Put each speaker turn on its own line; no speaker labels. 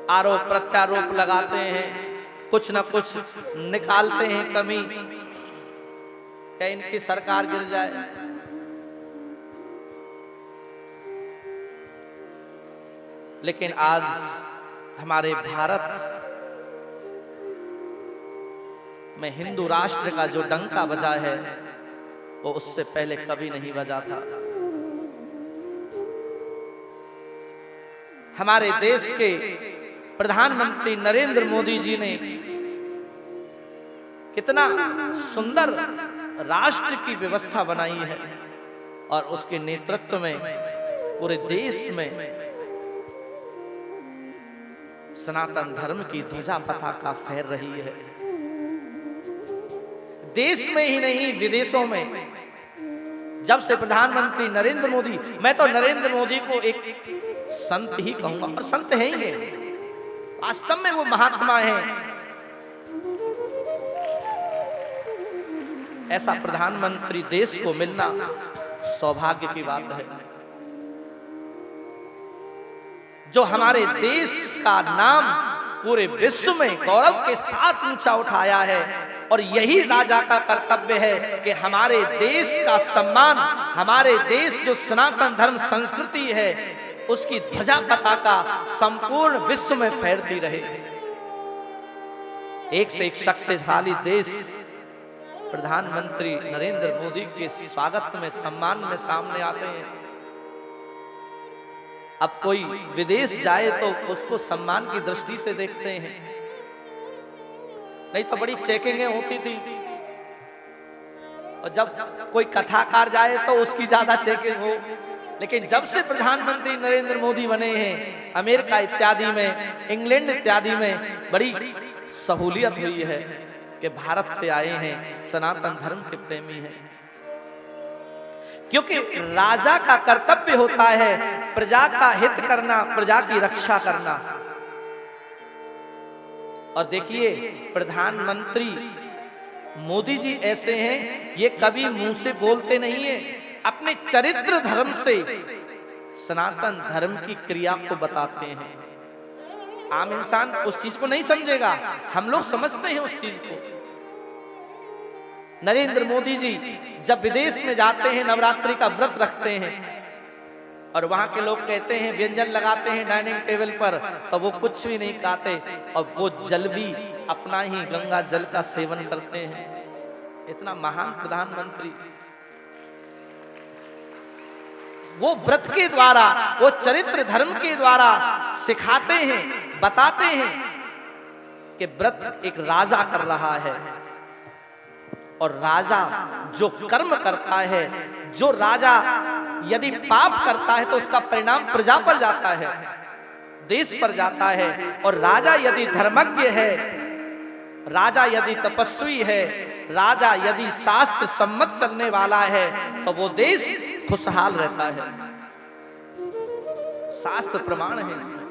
आरोप प्रत्यारोप लगाते हैं, कुछ न कुछ निकालते हैं कमी, क्या इनकी सरकार गिर जाए। लेकिन आज हमारे भारत में हिंदू राष्ट्र का जो डंका बजा है वो उससे पहले कभी नहीं बजा था। हमारे देश के प्रधानमंत्री नरेंद्र मोदी जी ने कितना सुंदर राष्ट्र की व्यवस्था बनाई है और उसके नेतृत्व में पूरे देश में सनातन धर्म की ध्वजा पताका फहर रही है। देश में ही नहीं विदेशों में जब से प्रधानमंत्री नरेंद्र मोदी, मैं तो नरेंद्र मोदी को एक संत ही कहूंगा और संत है ही है, वास्तव में वो महात्मा है। ऐसा प्रधानमंत्री देश को मिलना सौभाग्य की बात है, जो हमारे देश का नाम पूरे विश्व में गौरव के साथ ऊंचा उठाया है। और यही राजा का कर्तव्य है कि हमारे देश का सम्मान, हमारे देश जो सनातन धर्म संस्कृति है उसकी ध्वजा पताका संपूर्ण विश्व में फहरती रहे। एक से एक शक्तिशाली देश प्रधानमंत्री नरेंद्र मोदी के स्वागत में, सम्मान में सामने आते हैं। अब कोई विदेश जाए तो उसको सम्मान की दृष्टि से देखते हैं, नहीं तो बड़ी चेकिंगें होती थी। और जब कोई कथाकार जाए तो उसकी ज्यादा चेकिंग हो। लेकिन जब से प्रधानमंत्री नरेंद्र मोदी बने हैं, अमेरिका इत्यादि में, इंग्लैंड इत्यादि में बड़ी सहूलियत हुई है कि भारत से आए हैं, सनातन धर्म के प्रेमी हैं। क्योंकि राजा का कर्तव्य होता है प्रजा का हित करना, प्रजा की रक्षा करना। और देखिए प्रधानमंत्री मोदी जी ऐसे हैं, ये कभी मुंह से बोलते नहीं है, अपने चरित्र धर्म से सनातन धर्म की क्रिया को बताते हैं। आम इंसान उस चीज को नहीं समझेगा, हम लोग समझते हैं उस चीज को। नरेंद्र मोदी जी जब विदेश में जाते हैं, नवरात्रि का व्रत रखते हैं और वहां के लोग कहते हैं, व्यंजन लगाते हैं डाइनिंग टेबल पर, तो वो कुछ भी नहीं खाते और वो जल भी अपना ही गंगा जल का सेवन करते हैं। इतना महान प्रधानमंत्री, वो व्रत के द्वारा, वो चरित्र धर्म के द्वारा सिखाते हैं, बताते हैं कि व्रत एक राजा कर रहा है और राजा जो कर्म करता है, जो राजा यदि पाप करता है तो उसका परिणाम प्रजा पर जाता है, देश पर जाता है। और राजा यदि धर्मज्ञ है, राजा यदि तपस्वी है, राजा यदि शास्त्र सम्मत चलने वाला है तो वो देश खुशहाल रहता है। शास्त्र प्रमाण है इसमें।